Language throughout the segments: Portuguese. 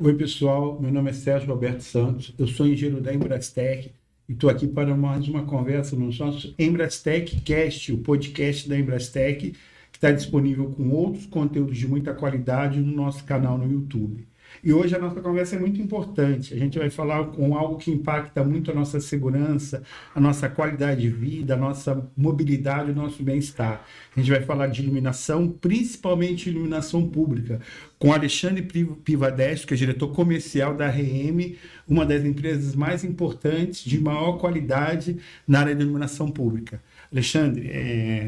Oi, pessoal. Meu nome é Sérgio Alberto Santos. Eu sou engenheiro da Embrastec e estou aqui para mais uma conversa no nosso Embrastec Cast, o podcast da Embrastec, que está disponível com outros conteúdos de muita qualidade no nosso canal no YouTube. E hoje a nossa conversa é muito importante. A gente vai falar com algo que impacta muito a nossa segurança, a nossa qualidade de vida, a nossa mobilidade, o nosso bem-estar. A gente vai falar de iluminação, principalmente iluminação pública, com Alexandre Pivadesco, que é diretor comercial da RM, uma das empresas mais importantes de maior qualidade na área de iluminação pública. Alexandre,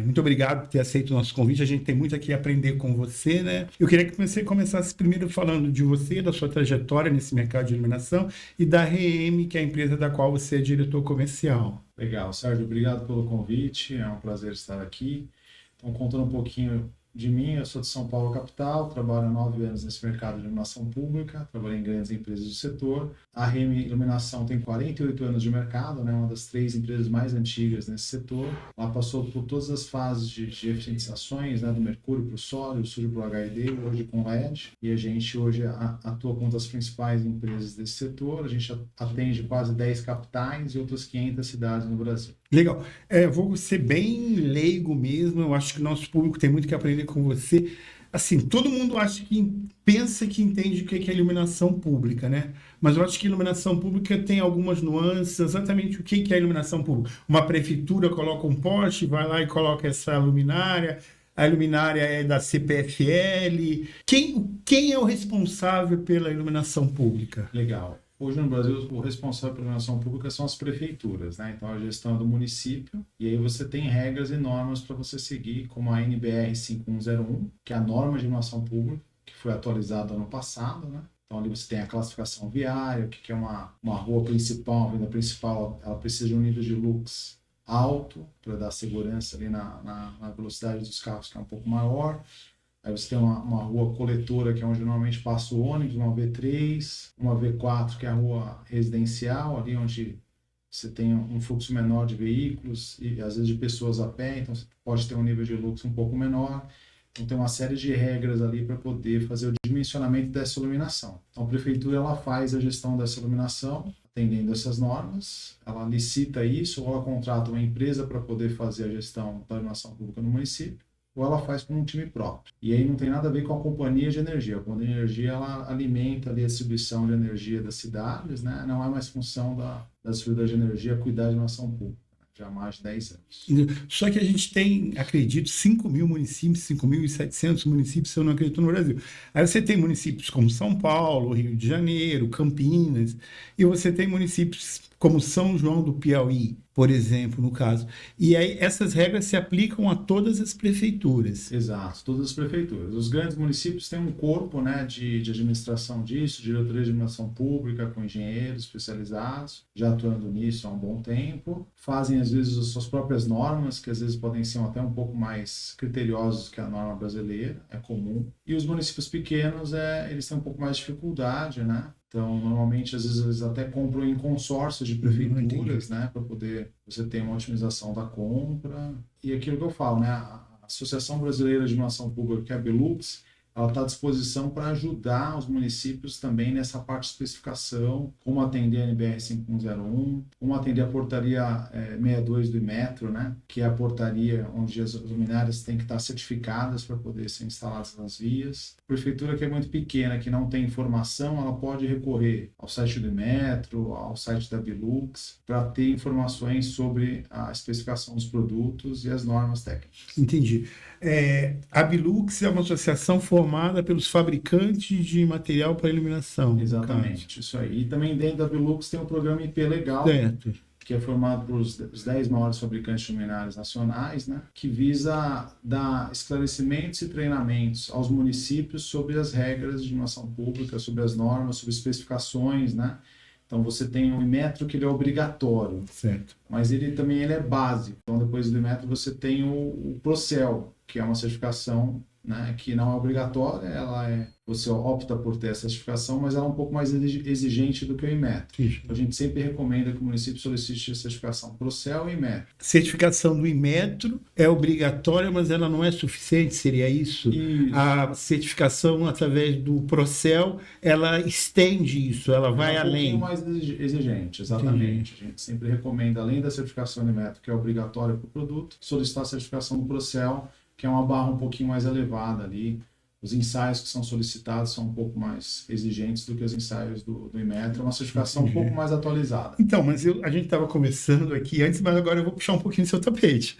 muito obrigado por ter aceito o nosso convite. A gente tem muito aqui a aprender com você, né? Eu queria que você começasse primeiro falando de você, da sua trajetória nesse mercado de iluminação e da RM, que é a empresa da qual você é diretor comercial. Legal, Sérgio, obrigado pelo convite, é um prazer estar aqui. Então, contando um pouquinho de mim, eu sou de São Paulo, capital, trabalho há 9 anos nesse mercado de iluminação pública, trabalhei em grandes empresas do setor. A RM Iluminação tem 48 anos de mercado, né, uma das 3 empresas mais antigas nesse setor. Ela passou por todas as fases de eficientizações, né, do mercúrio para o sólido, sólido para o HID, hoje com LED. E a gente hoje atua com uma das principais empresas desse setor. A gente atende quase 10 capitais e outras 500 cidades no Brasil. Legal. Vou ser bem leigo mesmo. Eu acho que o nosso público tem muito que aprender com você. Assim, todo mundo pensa que entende o que é iluminação pública, né? Mas eu acho que iluminação pública tem algumas nuances. Exatamente o que é iluminação pública? Uma prefeitura coloca um poste, vai lá e coloca essa luminária. A luminária é da CPFL. Quem é o responsável pela iluminação pública? Legal. Hoje no Brasil, o responsável pela iluminação pública são as prefeituras, né? Então, a gestão é do município, e aí você tem regras e normas para você seguir, como a NBR 5101, que é a norma de iluminação pública, que foi atualizada ano passado, né? Então, ali você tem a classificação viária, o que é uma rua principal, uma avenida principal, ela precisa de um nível de lux alto, para dar segurança ali na velocidade dos carros, que é um pouco maior. Aí você tem uma rua coletora, que é onde normalmente passa o ônibus, uma V3, uma V4, que é a rua residencial, ali onde você tem um fluxo menor de veículos e às vezes de pessoas a pé, então você pode ter um nível de luxo um pouco menor. Então tem uma série de regras ali para poder fazer o dimensionamento dessa iluminação. Então a prefeitura ela faz a gestão dessa iluminação, atendendo essas normas, ela licita isso, ou ela contrata uma empresa para poder fazer a gestão da iluminação pública no município, ou ela faz com um time próprio. E aí não tem nada a ver com a companhia de energia. A companhia de energia ela alimenta ali a distribuição de energia das cidades, né? Não é mais função da distribuidora de energia cuidar de iluminação pública, já há mais de 10 anos. Só que a gente tem, acredito, 5.000 municípios, 5.700 municípios, se eu não acredito, no Brasil. Aí você tem municípios como São Paulo, Rio de Janeiro, Campinas, e você tem municípios como São João do Piauí, por exemplo, no caso. E aí essas regras se aplicam a todas as prefeituras. Exato, todas as prefeituras. Os grandes municípios têm um corpo, né, de administração disso, diretoria de iluminação pública, com engenheiros especializados, já atuando nisso há um bbom tempo. Fazem, às vezes, as suas próprias normas, que às vezes podem ser até um pouco mais criteriosos que a norma brasileira, é comum. E os municípios pequenos, eles têm um pouco mais de dificuldade, né? Então, normalmente, às vezes, eles até compram em consórcios de prefeituras, né, para poder você ter uma otimização da compra. E aquilo que eu falo, né, a Associação Brasileira de Iluminação Pública, que é a Belux, ela está à disposição para ajudar os municípios também nessa parte de especificação, como atender a NBR 5101, como atender a portaria 62 do Metro, né, que é a portaria onde as luminárias têm que estar certificadas para poder ser instaladas nas vias. A prefeitura que é muito pequena, que não tem informação, ela pode recorrer ao site do Metro, ao site da Belux, para ter informações sobre a especificação dos produtos e as normas técnicas. Entendi. A Belux é uma associação formada pelos fabricantes de material para iluminação. Exatamente, isso aí. E também dentro da Belux tem o programa IP Legal, certo, que é formado por os 10 maiores fabricantes de luminárias nacionais, né, que visa dar esclarecimentos e treinamentos aos municípios sobre as regras de iluminação pública, sobre as normas, sobre especificações, né? Então você tem o Inmetro, que ele é obrigatório, certo, mas ele também é básico. Então depois do Inmetro você tem o Procel, que é uma certificação né, que não é obrigatória, você opta por ter a certificação, mas ela é um pouco mais exigente do que o Inmetro. Isso. Então, a gente sempre recomenda que o município solicite a certificação Procel e Inmetro. Certificação do Inmetro é obrigatória, mas ela não é suficiente, seria isso? Isso. A certificação através do Procel, ela estende isso, ela vai além. Um pouquinho mais exigente, exatamente. A gente sempre recomenda, além da certificação do Inmetro, que é obrigatória para o produto, solicitar a certificação do Procel, que é uma barra um pouquinho mais elevada ali. Os ensaios que são solicitados são um pouco mais exigentes do que os ensaios do Inmetro, é uma certificação um pouco mais atualizada. Então, mas a gente estava conversando aqui antes, mas agora eu vou puxar um pouquinho do seu tapete.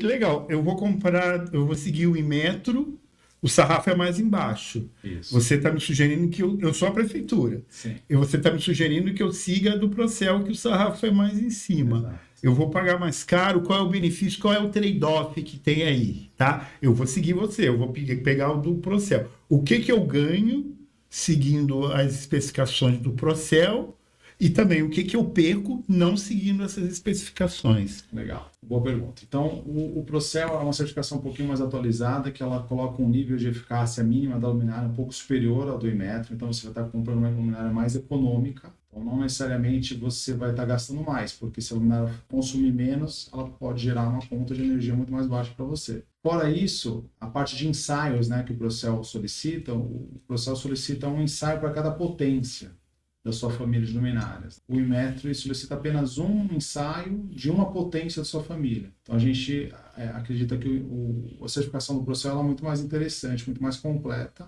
Legal, eu vou seguir o Inmetro, o sarrafo é mais embaixo. Isso. Você está me sugerindo que eu sou a prefeitura. Sim. E você está me sugerindo que eu siga do Procel, que o sarrafo é mais em cima. Exato. Eu vou pagar mais caro, qual é o benefício, qual é o trade-off que tem aí, tá? Eu vou seguir você, eu vou pegar o do Procel. O que eu ganho seguindo as especificações do Procel e também o que eu perco não seguindo essas especificações. Legal, boa pergunta. Então, o Procel é uma certificação um pouquinho mais atualizada, que ela coloca um nível de eficácia mínima da luminária um pouco superior ao do Inmetro, então você vai estar comprando uma luminária mais econômica. Então, não necessariamente você vai estar gastando mais, porque se a luminária consumir menos, ela pode gerar uma conta de energia muito mais baixa para você. Fora isso, a parte de ensaios, né, que o Procel solicita, um ensaio para cada potência da sua família de luminárias. O Inmetro solicita apenas um ensaio de uma potência da sua família. Então, a gente acredita que a certificação do Procel é muito mais interessante, muito mais completa.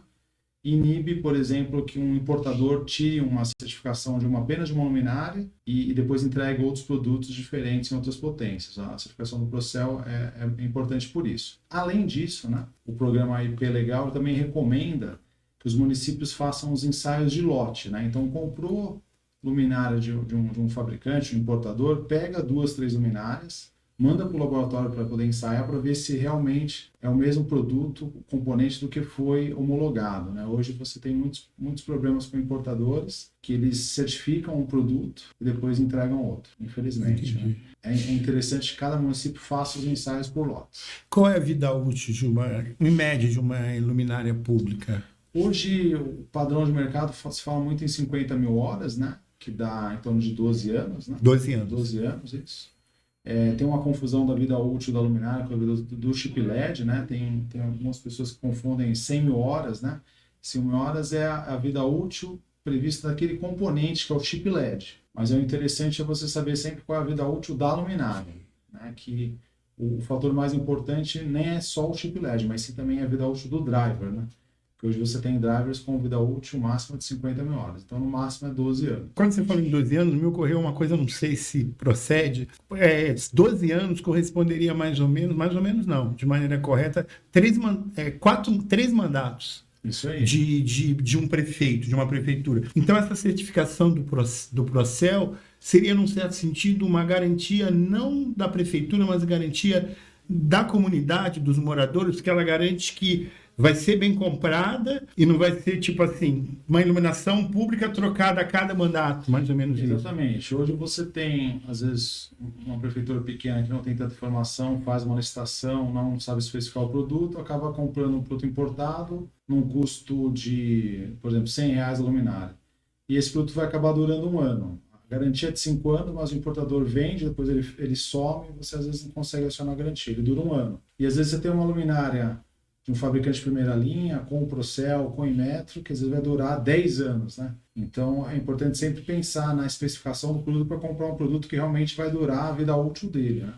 Inibe, por exemplo, que um importador tire uma certificação de apenas de uma luminária e depois entregue outros produtos diferentes em outras potências. A certificação do Procel é importante por isso. Além disso, né, o programa IP Legal também recomenda que os municípios façam os ensaios de lote. Né? Então, comprou luminária de um fabricante, um importador, pega 2, 3 luminárias, manda para o laboratório para poder ensaiar para ver se realmente é o mesmo produto, o componente do que foi homologado. Né? Hoje você tem muitos problemas com importadores que eles certificam um produto e depois entregam outro, infelizmente. Né? É interessante que cada município faça os ensaios por lotes. Qual é a vida útil em média de uma luminária pública? Hoje o padrão de mercado se fala muito em 50 mil horas, né? Que dá em torno de 12 anos. Né? 12 anos. 12 anos, isso. Tem uma confusão da vida útil da luminária com a vida do chip LED, né? Tem algumas pessoas que confundem 100 mil horas, né? 100 mil horas é a vida útil prevista daquele componente que é o chip LED. Mas o interessante é você saber sempre qual é a vida útil da luminária, né? Que o fator mais importante nem é só o chip LED, mas sim também a vida útil do driver, né? Porque hoje você tem drivers com vida útil máxima de 50 mil horas. Então, no máximo, é 12 anos. Quando você falou em 12 anos, me ocorreu uma coisa, não sei se procede. 12 anos corresponderia mais ou menos não, de maneira correta, 3 mandatos. Isso aí. De um prefeito, de uma prefeitura. Então, essa certificação do Procel seria, num certo sentido, uma garantia não da prefeitura, mas garantia da comunidade, dos moradores, que ela garante que vai ser bem comprada e não vai ser, tipo assim, uma iluminação pública trocada a cada mandato, mais ou menos isso. Exatamente. Hoje você tem, às vezes, uma prefeitura pequena que não tem tanta informação, faz uma licitação, não sabe especificar o produto, acaba comprando um produto importado num custo de, por exemplo, R$100 a luminária. E esse produto vai acabar durando 1 ano. A garantia é de 5 anos, mas o importador vende, depois ele some e você às vezes não consegue acionar a garantia. Ele dura 1 ano. E às vezes você tem uma luminária de um fabricante de primeira linha, com o Procel, com o Inmetro, que às vezes vai durar 10 anos, né? Então, é importante sempre pensar na especificação do produto para comprar um produto que realmente vai durar a vida útil dele, né?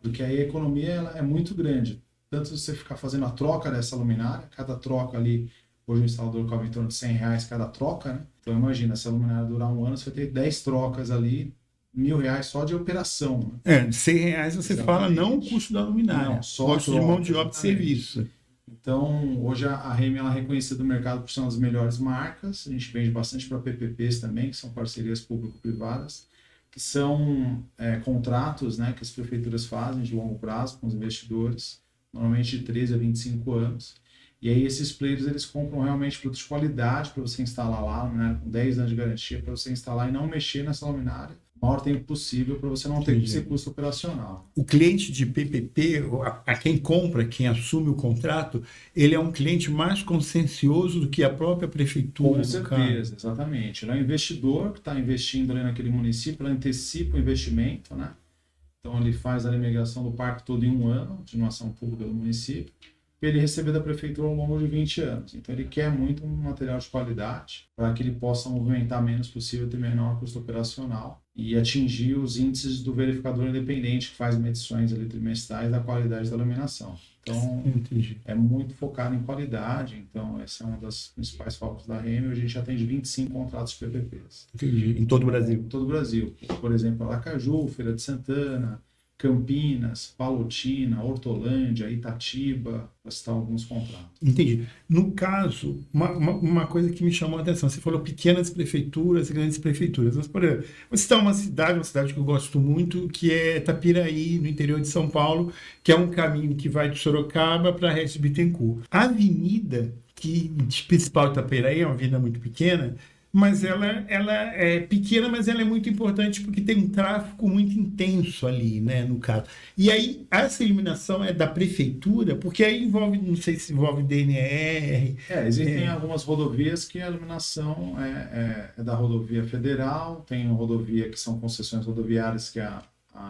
Porque aí a economia ela é muito grande. Tanto você ficar fazendo a troca dessa luminária, cada troca ali, hoje o instalador cobra em torno de R$100 cada troca, né? Então, imagina, se a luminária durar 1 ano, você vai ter 10 trocas ali, R$1.000 só de operação. Né? R$100 você Exatamente. Fala não o custo da luminária, não, só custo de mão de obra e serviço. Então, hoje a REME ela é reconhecida no mercado por ser uma das melhores marcas. A gente vende bastante para PPPs também, que são parcerias público-privadas, que são contratos, né, que as prefeituras fazem de longo prazo com os investidores, normalmente de 13 a 25 anos. E aí esses players eles compram realmente produtos de qualidade para você instalar lá, né, com 10 anos de garantia, para você instalar e não mexer nessa luminária o maior tempo possível para você não ter esse custo operacional. O cliente de PPP, a quem compra, quem assume o contrato, ele é um cliente mais consciencioso do que a própria prefeitura. Com certeza, exatamente. Ele é um investidor que está investindo ali naquele município, ele antecipa o investimento, né? Então ele faz a migração do parque todo em um ano, de uma ação pública do município, para ele receber da prefeitura ao longo de 20 anos. Então ele quer muito um material de qualidade para que ele possa movimentar menos possível, ter menor custo operacional e atingir os índices do verificador independente que faz medições ali trimestrais da qualidade da laminação. Então, é muito focado em qualidade. Então, essa é uma das principais focos da Remy. A gente atende 25 contratos PPPs. Entendi. Em todo o Brasil? Em todo o Brasil. Por exemplo, Aracaju, Feira de Santana, Campinas, Palotina, Hortolândia, Itatiba, para citar alguns contratos. Entendi. No caso, uma coisa que me chamou a atenção, você falou pequenas prefeituras e grandes prefeituras. Mas, por exemplo, você está uma cidade que eu gosto muito, que é Tapiraí, no interior de São Paulo, que é um caminho que vai de Sorocaba para a Regis Bittencourt. A avenida principal de Tapiraí é uma avenida muito pequena, mas ela é pequena, mas ela é muito importante porque tem um tráfego muito intenso ali, né, no caso. E aí, essa iluminação é da prefeitura, porque aí envolve, não sei se envolve DNR. Existem algumas rodovias que a iluminação é da rodovia federal, tem rodovia que são concessões rodoviárias que a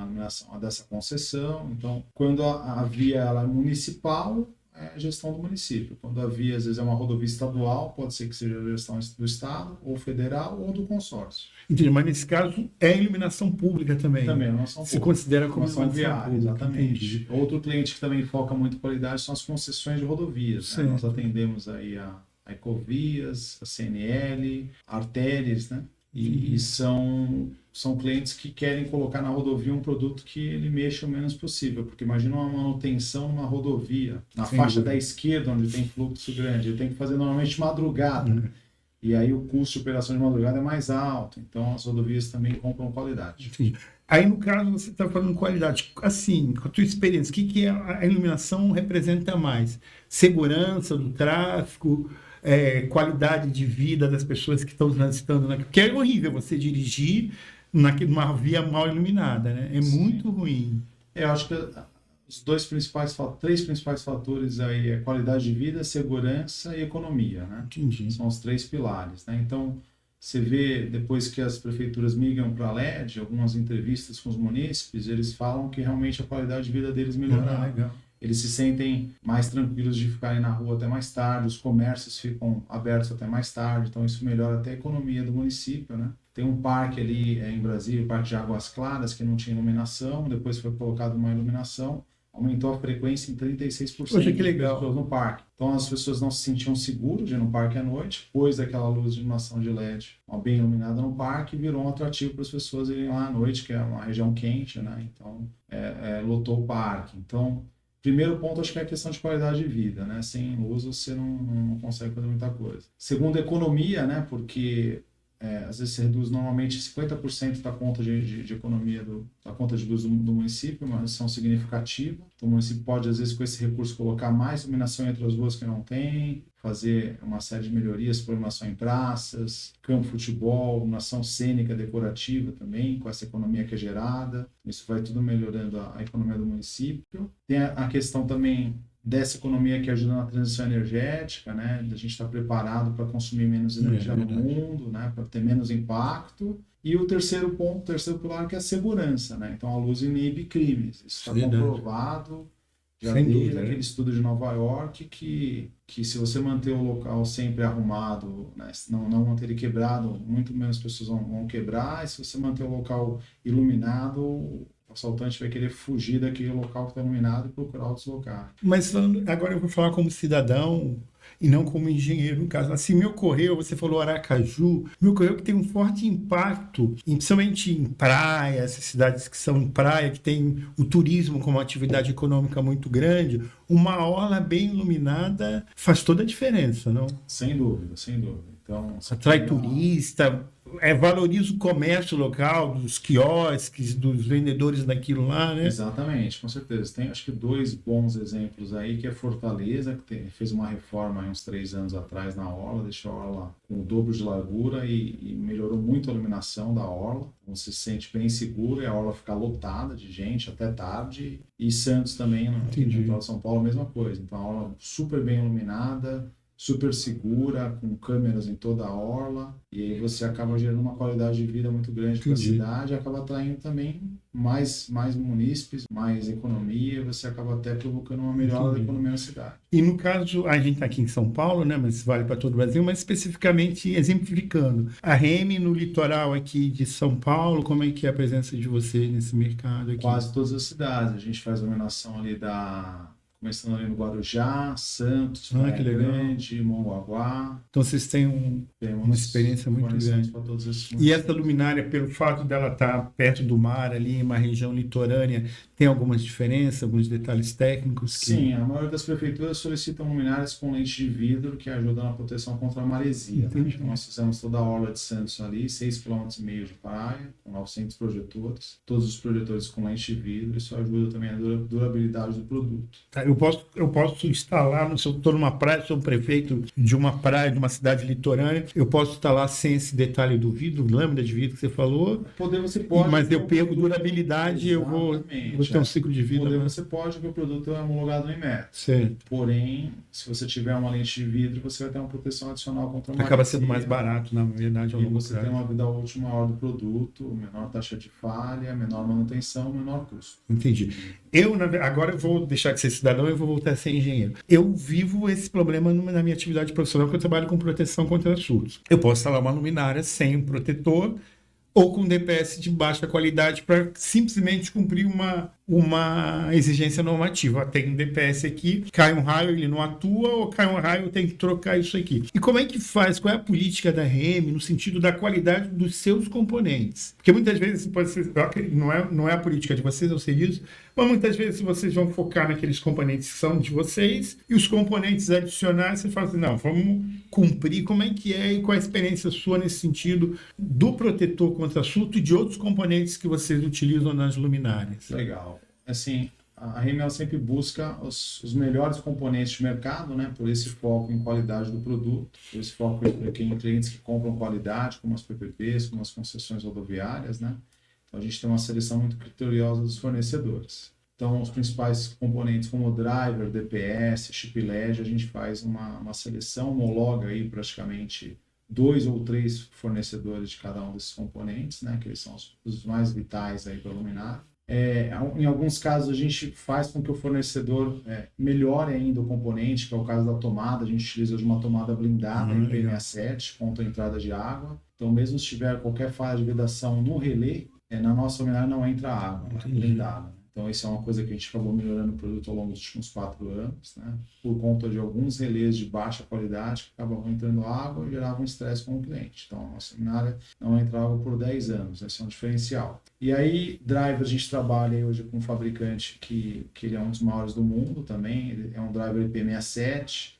iluminação é dessa concessão. Então, quando a via ela é municipal, é a gestão do município. Quando a via, às vezes, é uma rodovia estadual, pode ser que seja a gestão do estado, ou federal, ou do consórcio. Entendi, mas nesse caso é iluminação pública também. Também é iluminação pública. Se considera como iluminação viária, pública. exatamente. Entendi. Outro cliente que também foca muito em qualidade são as concessões de rodovias. Né? Nós atendemos aí a Ecovias, a CNL, a Artérias, né? E são clientes que querem colocar na rodovia um produto que ele mexa o menos possível, porque imagina uma manutenção numa rodovia, na faixa da esquerda, onde tem fluxo grande, ele tem que fazer normalmente madrugada, e aí o custo de operação de madrugada é mais alto, então as rodovias também compram qualidade. Entendi. Aí, no caso, você está falando qualidade. Assim, com a tua experiência, o que a iluminação representa mais? Segurança do tráfego, qualidade de vida das pessoas que estão transitando naquilo. Porque é horrível você dirigir numa via mal iluminada, né? É muito ruim. Eu acho que os três principais fatores aí é qualidade de vida, segurança e economia, né? Entendi. São os três pilares, né? Então, você vê, depois que as prefeituras migram para LED, algumas entrevistas com os munícipes, eles falam que realmente a qualidade de vida deles melhoraram. Legal. Eles se sentem mais tranquilos de ficarem na rua até mais tarde, os comércios ficam abertos até mais tarde, então isso melhora até a economia do município, né? Tem um parque ali em Brasília, o Parque de Águas Claras, que não tinha iluminação, depois foi colocado uma iluminação, aumentou a frequência em 36% Poxa, que legal. de pessoas no parque. Então as pessoas não se sentiam seguras de ir no parque à noite, pôs aquela luz de iluminação de LED bem iluminada no parque, virou um atrativo para as pessoas irem lá à noite, que é uma região quente, né? Então lotou o parque. Então, primeiro ponto, acho que é a questão de qualidade de vida, né? Sem luz você não consegue fazer muita coisa. Segundo, economia, né? Porque às vezes você reduz normalmente 50% da conta de economia da conta de luz do município, uma redução significativa. Então o município pode, às vezes, com esse recurso, colocar mais iluminação entre as ruas que não tem, fazer uma série de melhorias para iluminação em praças, campo de futebol, iluminação cênica, decorativa também, com essa economia que é gerada. Isso vai tudo melhorando a economia do município. Tem a questão também dessa economia que ajuda na transição energética, né? Da gente estar preparado para consumir menos energia no mundo, né? Para ter menos impacto. E o terceiro ponto, o terceiro pilar, que é a segurança, né? Então a luz inibe crimes. Isso está comprovado já desde aquele estudo de Nova York que se você manter o local sempre arrumado, né? não manter ele quebrado, muito menos pessoas vão quebrar. E se você manter o local iluminado, o assaltante vai querer fugir daquele local que está iluminado e procurar outros locais. Mas agora eu vou falar como cidadão e não como engenheiro, no caso. Assim, me ocorreu, você falou Aracaju, me ocorreu que tem um forte impacto, principalmente em praia, essas cidades que são em praia, que tem o turismo como atividade econômica muito grande, uma orla bem iluminada faz toda a diferença, não? Sem dúvida, sem dúvida. Então, atrai turista, valoriza o comércio local, dos quiosques, dos vendedores daquilo lá, né? Exatamente, com certeza. Tem acho que 2 bons exemplos aí, que é Fortaleza, que fez uma reforma há uns 3 anos atrás na orla, deixou a orla com o dobro de largura e melhorou muito a iluminação da orla. Então você se sente bem seguro e a orla fica lotada de gente até tarde. E Santos também, no litoral de São Paulo, a mesma coisa. Então a orla super bem iluminada, super segura, com câmeras em toda a orla, e aí você acaba gerando uma qualidade de vida muito grande para a cidade, e acaba atraindo também mais munícipes, mais economia, você acaba até provocando uma melhora da economia na cidade. E no caso, a gente está aqui em São Paulo, né, mas vale para todo o Brasil, mas especificamente exemplificando, a REME no litoral aqui de São Paulo, como é que é a presença de você nesse mercado aqui? Quase todas as cidades, a gente faz a iluminação ali começando ali no Guarujá, Santos, Praia Grande, Mongaguá. Então vocês têm uma experiência muito grande. E essa luminária, pelo fato dela estar perto do mar, ali em uma região litorânea, tem algumas diferenças, alguns detalhes técnicos? Sim, a maioria das prefeituras solicitam luminárias com lente de vidro que ajudam na proteção contra a maresia. Né? Então, nós fizemos toda a orla de Santos ali, 6,5 km de praia, com 900 projetores. Todos os projetores com lente de vidro, isso ajuda também a durabilidade do produto. Tá, eu posso instalar, se eu estou numa praia, sou um prefeito de uma praia, de uma cidade litorânea, eu posso instalar sem esse detalhe do vidro, lâmina de vidro que você falou? Você pode. Mas eu perco durabilidade, eu vou ter um ciclo de vida. Você pode, porque o produto é homologado no IMET. Certo. Porém, se você tiver uma lente de vidro, você vai ter uma proteção adicional contra a maresia. Acaba sendo mais barato, na verdade, ao longo prazo. E você tem uma vida útil maior do produto, menor taxa de falha, menor manutenção, menor custo. Entendi. Agora eu vou deixar de ser cidadão e vou voltar a ser engenheiro. Eu vivo esse problema na minha atividade profissional, porque eu trabalho com proteção contra surtos. Eu posso instalar uma luminária sem um protetor ou com DPS de baixa qualidade para simplesmente cumprir uma exigência normativa. Tem um DPS aqui, cai um raio, ele não atua, ou cai um raio, tem que trocar isso aqui. E como é que faz? Qual é a política da REME no sentido da qualidade dos seus componentes? Porque muitas vezes pode ser, não é a política de vocês, é o serviço, mas muitas vezes vocês vão focar naqueles componentes que são de vocês e os componentes adicionais você fala assim, não, vamos cumprir. Como é que é e qual a experiência sua nesse sentido do protetor contra surto e de outros componentes que vocês utilizam nas luminárias? Legal. Assim, a REME sempre busca os melhores componentes de mercado, né, por esse foco em qualidade do produto, por esse foco em clientes que compram qualidade, como as PPPs, como as concessões rodoviárias, né? Então a gente tem uma seleção muito criteriosa dos fornecedores. Então os principais componentes como driver, DPS, chip LED, a gente faz uma seleção, homologa aí praticamente 2 ou 3 fornecedores de cada um desses componentes, né, que eles são os mais vitais aí para a luminária. Em alguns casos a gente faz com que o fornecedor melhore ainda o componente, que é o caso da tomada. A gente utiliza uma tomada blindada IP67 contra a entrada de água. Então mesmo se tiver qualquer falha de vedação no relé, na nossa luminária não entra água, é blindada. Então isso é uma coisa que a gente acabou melhorando o produto ao longo dos últimos 4 anos, né? Por conta de alguns relés de baixa qualidade que acabavam entrando água e geravam estresse com o cliente. Então a nossa luminária não entra água por 10 anos, esse é um diferencial. E aí, driver, a gente trabalha hoje com um fabricante que ele é um dos maiores do mundo também, ele é um driver IP67,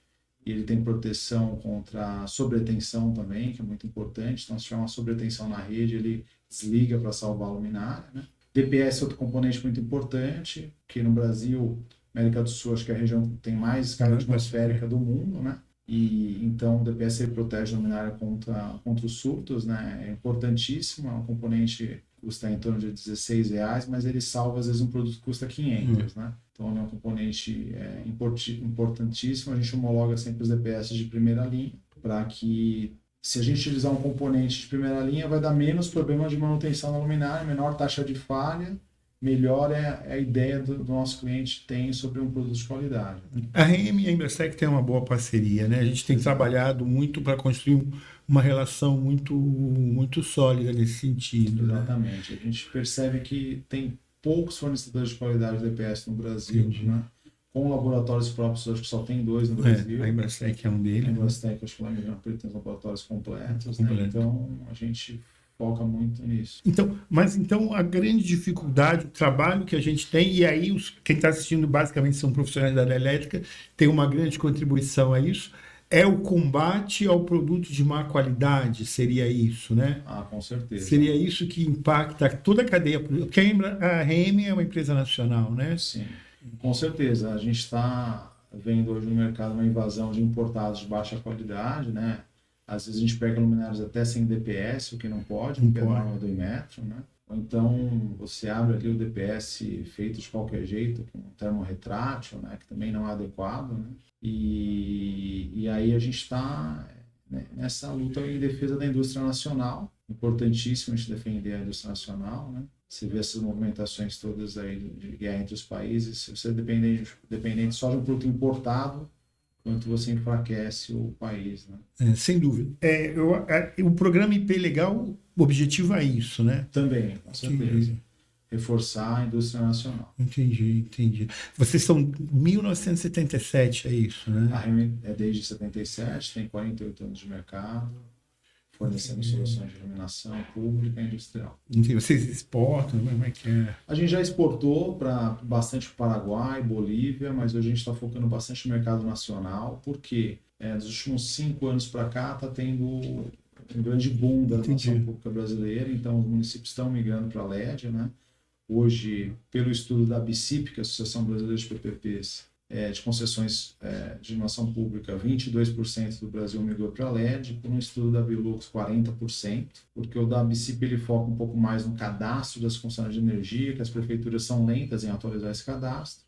e ele tem proteção contra sobretensão também, que é muito importante. Então se tiver uma sobretensão na rede, ele desliga para salvar a luminária, né? DPS é outro componente muito importante, que no Brasil, América do Sul, acho que é a região que tem mais carga atmosférica do mundo, né? E então o DPS ele protege a luminária contra os surtos, né? É importantíssimo, é um componente que custa em torno de R$16, mas ele salva às vezes um produto que custa 500, né? Então é um componente importantíssimo. A gente homologa sempre os DPS de primeira linha, para que se a gente utilizar um componente de primeira linha, vai dar menos problema de manutenção na luminária, menor taxa de falha, melhor é a ideia do nosso cliente tem sobre um produto de qualidade. A REME e a Embrastec tem uma boa parceria, né? A gente tem trabalhado muito para construir uma relação muito sólida nesse sentido. Exatamente. Né? A gente percebe que tem poucos fornecedores de qualidade de DPS no Brasil, né? Com laboratórios próprios, acho que só tem 2 no Brasil. A Embrastec é um deles. A Embrastec, acho que lá em tem os laboratórios completos, né? Então a gente foca muito nisso. Mas a grande dificuldade, o trabalho que a gente tem, e aí quem está assistindo basicamente são profissionais da área elétrica, tem uma grande contribuição a isso, é o combate ao produto de má qualidade, seria isso, né? Com certeza. Seria isso que impacta toda a cadeia, porque a RM é uma empresa nacional, né? Sim, com certeza. A gente está vendo hoje no mercado uma invasão de importados de baixa qualidade, né? Às vezes a gente pega luminárias até sem DPS, o que não pode, porque é a norma do Inmetro, né? Ou então você abre ali o DPS feito de qualquer jeito, com um termo retrátil, né? Que também não é adequado, né? E aí a gente está nessa luta em defesa da indústria nacional. Importantíssimo a gente defender a indústria nacional, né? Você vê essas movimentações todas aí de guerra entre os países, se você dependente só de um produto importado, quanto você enfraquece o país, né? Sem dúvida. O programa IP Legal, o objetivo é isso, né? Também, com certeza. Reforçar a indústria nacional. Entendi. Vocês são 1977, é isso, né? A REM é desde 77, tem 48 anos de mercado, fornecendo soluções de iluminação pública e industrial. Vocês exportam? Como é que é? A gente já exportou bastante para o Paraguai, Bolívia, mas hoje a gente está focando bastante no mercado nacional, porque nos últimos 5 anos para cá está tendo um grande boom da iluminação pública brasileira, então os municípios estão migrando para a LED, né? Hoje, pelo estudo da ABCIP, que é a Associação Brasileira de PPPs, de concessões de iluminação pública, 22% do Brasil migrou para LED, por um estudo da Bilux, 40%, porque o da ABCIP ele foca um pouco mais no cadastro das concessionárias de energia, que as prefeituras são lentas em atualizar esse cadastro.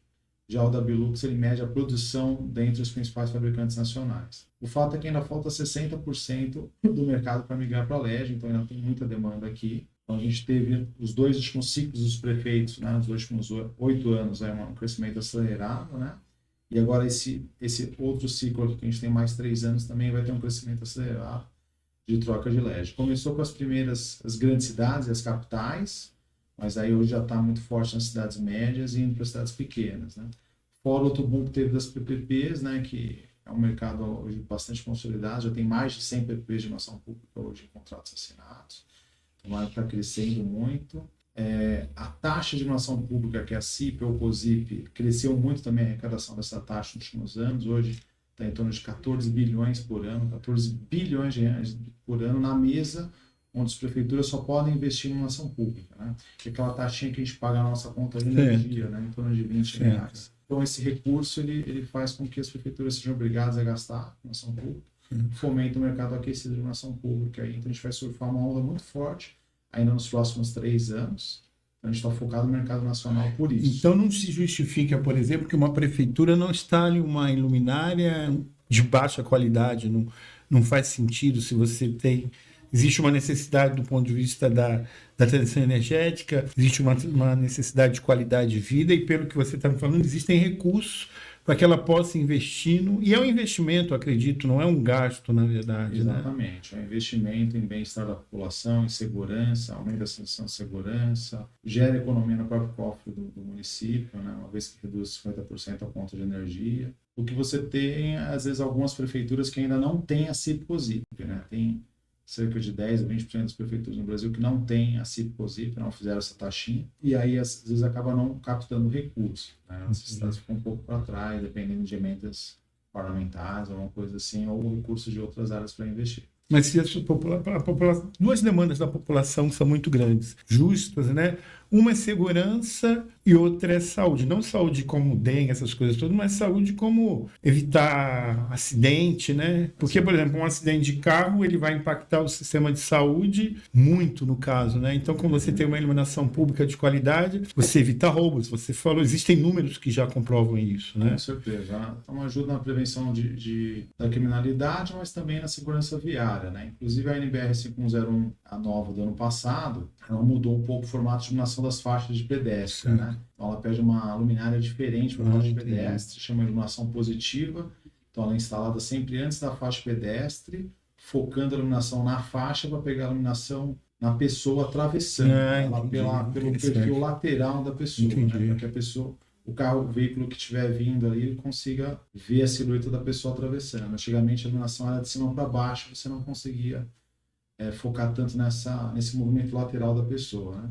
Já o da Bilux, ele mede a produção dentre os principais fabricantes nacionais. O fato é que ainda falta 60% do mercado para migrar para LED, então ainda tem muita demanda aqui. Então, a gente teve os 2 últimos ciclos dos prefeitos, né, os últimos 8 anos, um crescimento acelerado, né? E agora esse outro ciclo aqui, que a gente tem mais 3 anos, também vai ter um crescimento acelerado de troca de LED. Começou com as grandes cidades e as capitais, mas aí hoje já está muito forte nas cidades médias e indo para as cidades pequenas, né? Fora outro boom que teve das PPPs, né, que é um mercado hoje bastante consolidado, já tem mais de 100 PPPs de iluminação pública hoje em contratos assinados. Está crescendo muito. A taxa de iluminação pública, que é a CIP ou COSIP, cresceu muito também a arrecadação dessa taxa nos últimos anos. Hoje está em torno de 14 bilhões por ano, 14 bilhões de reais por ano na mesa, onde as prefeituras só podem investir em iluminação pública, né? Que é aquela taxinha que a gente paga na nossa conta de energia, né? Em torno de 20 reais. Então, esse recurso ele faz com que as prefeituras sejam obrigadas a gastar em iluminação pública, fomenta o mercado aquecido de iluminação pública. Então, a gente vai surfar uma onda muito forte ainda nos próximos 3 anos. Então, a gente está focado no mercado nacional por isso. Então, não se justifica, por exemplo, que uma prefeitura não instale uma luminária de baixa qualidade. Não faz sentido se você tem... Existe uma necessidade do ponto de vista da transição energética, existe uma necessidade de qualidade de vida e, pelo que você está me falando, existem recursos para que ela possa investir e é um investimento, acredito, não é um gasto, na verdade. Exatamente, né? É um investimento em bem-estar da população, em segurança, aumento da sensação de segurança, gera economia no próprio cofre do município, né? Uma vez que reduz 50% a conta de energia. O que você tem, às vezes, algumas prefeituras que ainda não têm a CIP-COSIP, né? Tem cerca de 10% a 20% das prefeituras no Brasil que não têm a CIP-COSIP, não fizeram essa taxinha, e aí às vezes acaba não captando recurso, né? As cidades ficam um pouco para trás, dependendo de emendas parlamentares, alguma coisa assim, ou recursos de outras áreas para investir. Mas se a população, 2 demandas da população são muito grandes, justas, né? Uma é segurança e outra é saúde. Não saúde como dengue, essas coisas todas, mas saúde como evitar acidente, né? Porque, por exemplo, um acidente de carro, ele vai impactar o sistema de saúde muito, no caso, né? Então, quando você tem uma iluminação pública de qualidade, você evita roubos. Você falou, existem números que já comprovam isso, né? Com certeza. Então, ajuda na prevenção da criminalidade, mas também na segurança viária, né? Inclusive, a NBR 5101, a nova do ano passado, ela mudou um pouco o formato de iluminação das faixas de pedestre, né? Então, ela pede uma luminária diferente para a faixa de pedestre, chama de iluminação positiva. Então, ela é instalada sempre antes da faixa pedestre, focando a iluminação na faixa para pegar a iluminação na pessoa atravessando, pelo perfil lateral da pessoa, né? Para que a pessoa, o veículo que estiver vindo ali, ele consiga ver a silhueta da pessoa atravessando. Antigamente, a iluminação era de cima para baixo, você não conseguia focar tanto nesse movimento lateral da pessoa, né?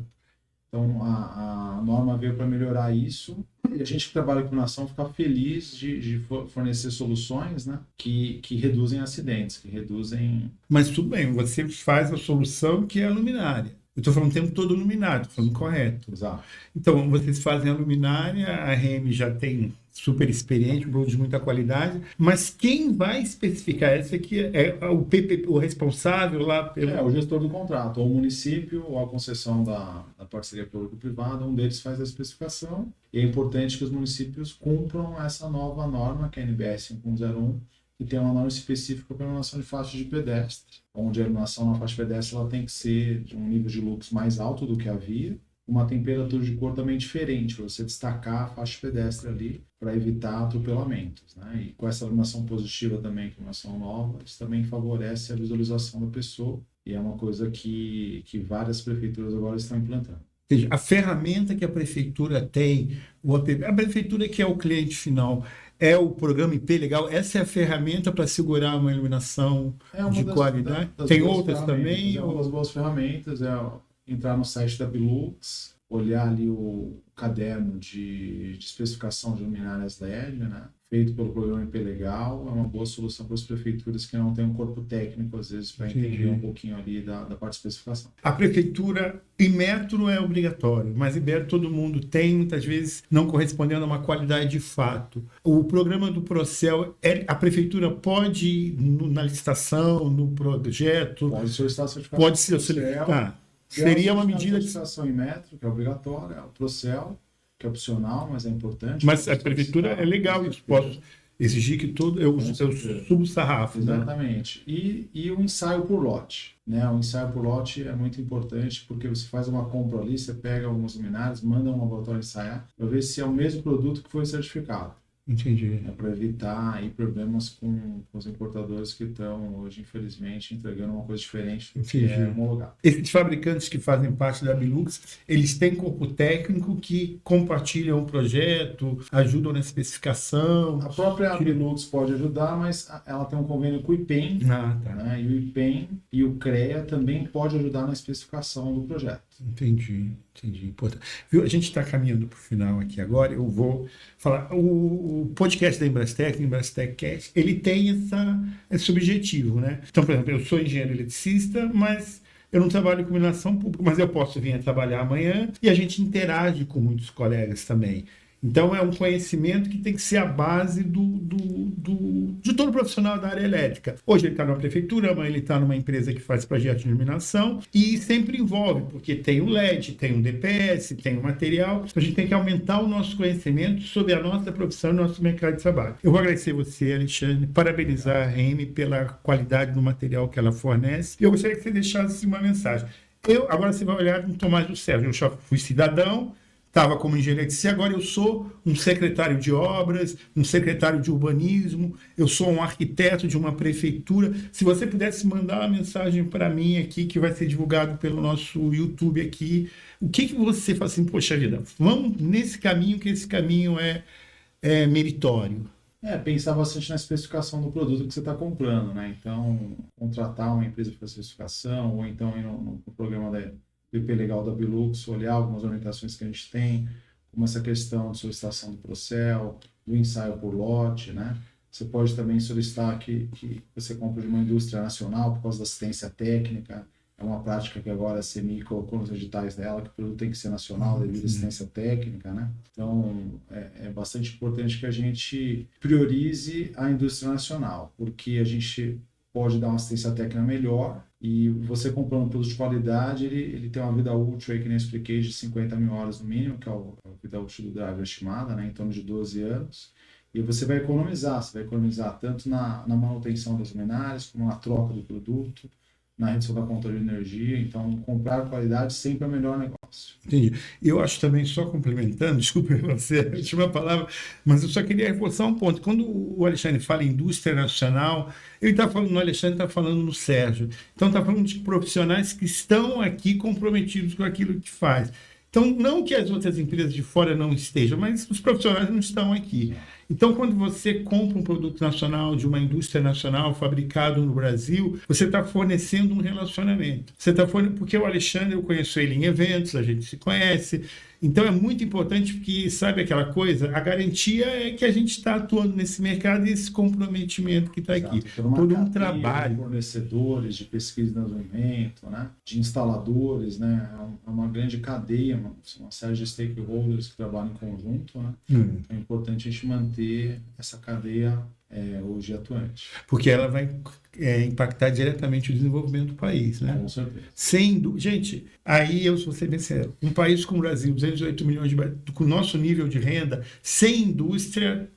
Então, a norma veio para melhorar isso. E a gente que trabalha com iluminação fica feliz de fornecer soluções, né, que reduzem acidentes, que reduzem... Mas tudo bem, você faz a solução que é a luminária. Eu estou falando o tempo todo luminária, estou falando correto. Exato. Então, vocês fazem a luminária, a RM já tem super experiente, um produto de muita qualidade, mas quem vai especificar? Esse aqui é o PPP, o responsável lá pelo... É o gestor do contrato, ou o município, ou a concessão da parceria público-privada, um deles faz a especificação, e é importante que os municípios cumpram essa nova norma, que é a NBR 5101, que tem uma norma específica para a iluminação de faixa de pedestre, onde a iluminação na faixa de pedestre ela tem que ser de um nível de lux mais alto do que a via, uma temperatura de cor também diferente, para você destacar a faixa pedestre ali, para evitar atropelamentos, né? E com essa iluminação positiva também, que é iluminação nova, isso também favorece a visualização da pessoa, e é uma coisa que várias prefeituras agora estão implantando. Ou seja, a ferramenta que a prefeitura tem, a prefeitura que é o cliente final, é o programa IP Legal, essa é a ferramenta para segurar uma iluminação de qualidade? Tem outras também? É uma das boas ferramentas, entrar no site da Bilux, olhar ali o caderno de especificação de luminárias LED, né? Feito pelo programa IP Legal, é uma boa solução para as prefeituras que não têm um corpo técnico, às vezes, para entender um pouquinho ali da parte de especificação. A prefeitura, em metro é obrigatório, mas em metro todo mundo tem, muitas vezes não correspondendo a uma qualidade de fato. O programa do Procel, a prefeitura pode, na licitação, no projeto... Pode solicitar certificação. Pode solicitar. Seria uma medida de... certificação em metro, que é obrigatória, o Procel, que é opcional, mas é importante. Mas a prefeitura é legal isso, posso exigir que todo eu subo o sarrafo. Exatamente. Né? E o ensaio por lote. Né? O ensaio por lote é muito importante porque você faz uma compra ali, você pega alguns luminários, manda um laboratório ensaiar para ver se é o mesmo produto que foi certificado. Entendi. Para evitar aí problemas com os importadores que estão hoje, infelizmente, entregando uma coisa diferente do que é homologado. Esses fabricantes que fazem parte da Bilux, eles têm corpo técnico que compartilham o projeto, ajudam na especificação. A própria Bilux pode ajudar, mas ela tem um convênio com o IPEM, né? E o IPEM e o CREA também pode ajudar na especificação do projeto. Entendi. Importante. Viu? A gente está caminhando para o final aqui agora. Eu vou falar. O podcast da Embrastec, o Embrastec Cast, ele tem esse objetivo, né? Então, por exemplo, eu sou engenheiro eletricista, mas eu não trabalho com iluminação pública, mas eu posso vir a trabalhar amanhã e a gente interage com muitos colegas também. Então, é um conhecimento que tem que ser a base de todo profissional da área elétrica. Hoje ele está numa prefeitura, amanhã ele está numa empresa que faz projeto de iluminação e sempre envolve, porque tem o LED, tem o DPS, tem o material. Então, a gente tem que aumentar o nosso conhecimento sobre a nossa profissão e o nosso mercado de trabalho. Eu vou agradecer você, Alexandre, parabenizar a RM pela qualidade do material que ela fornece. E eu gostaria que você deixasse uma mensagem. Agora você vai olhar no Tomás do Sérgio. Eu já fui cidadão, estava como engenheiro eletricista, agora eu sou um secretário de obras, um secretário de urbanismo, eu sou um arquiteto de uma prefeitura. Se você pudesse mandar uma mensagem para mim aqui, que vai ser divulgado pelo nosso YouTube aqui, o que você fala assim, poxa vida, vamos nesse caminho, que esse caminho é meritório? Pensar bastante na especificação do produto que você está comprando, né? Então, contratar uma empresa para especificação, ou então ir no programa da IP Legal da Bilux, olhar algumas orientações que a gente tem, como essa questão de solicitação do Procel, do ensaio por lote, né? Você pode também solicitar que você compre de uma indústria nacional por causa da assistência técnica. É uma prática que agora a CMI colocou nos editais dela, que o produto tem que ser nacional devido à assistência técnica, né? Então, é bastante importante que a gente priorize a indústria nacional, porque a gente pode dar uma assistência técnica melhor e você comprando um produto de qualidade, ele tem uma vida útil, aí, que nem eu expliquei, de 50 mil horas no mínimo, que é a vida útil do driver estimada, né, em torno de 12 anos. E você vai economizar tanto na manutenção das luminárias, como na troca do produto, na redução da conta de energia. Então, comprar qualidade sempre é o melhor negócio. Entendi. Eu acho também, só complementando, desculpe você, a última palavra, mas eu só queria reforçar um ponto. Quando o Alexandre fala em indústria nacional, ele está falando no Alexandre, está falando no Sérgio. Então, está falando de profissionais que estão aqui comprometidos com aquilo que faz. Então, não que as outras empresas de fora não estejam, mas os profissionais não estão aqui. Então, quando você compra um produto nacional de uma indústria nacional fabricado no Brasil, você está fornecendo um relacionamento. Você está porque o Alexandre, eu conheço ele em eventos, a gente se conhece. Então é muito importante porque, sabe aquela coisa? A garantia é que a gente está atuando nesse mercado e esse comprometimento que está aqui. Todo um trabalho. De fornecedores, de pesquisa e desenvolvimento, né? De instaladores, né? É uma grande cadeia, uma série de stakeholders que trabalham em conjunto, né? É importante a gente manter essa cadeia hoje atuante. Porque ela vai impactar diretamente o desenvolvimento do país, né? Com certeza. Gente, aí eu vou ser bem sincero, um país como o Brasil, 208 milhões com o nosso nível de renda, sem indústria,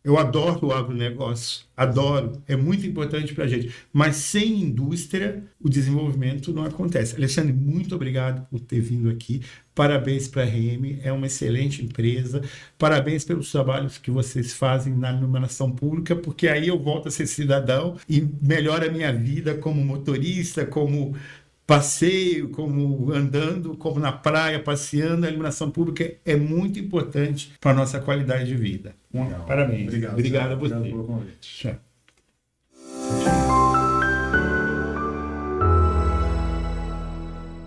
eu adoro o agronegócio, adoro, é muito importante para a gente, mas sem indústria o desenvolvimento não acontece. Alexandre, muito obrigado por ter vindo aqui, parabéns para a RM, é uma excelente empresa, parabéns pelos trabalhos que vocês fazem na iluminação pública, porque aí eu volto a ser cidadão e melhora a minha vida como motorista, como passeio, como andando, como na praia, passeando. A iluminação pública é muito importante para a nossa qualidade de vida. Legal. Parabéns. Obrigado a você. Obrigado pelo convite. Tchau.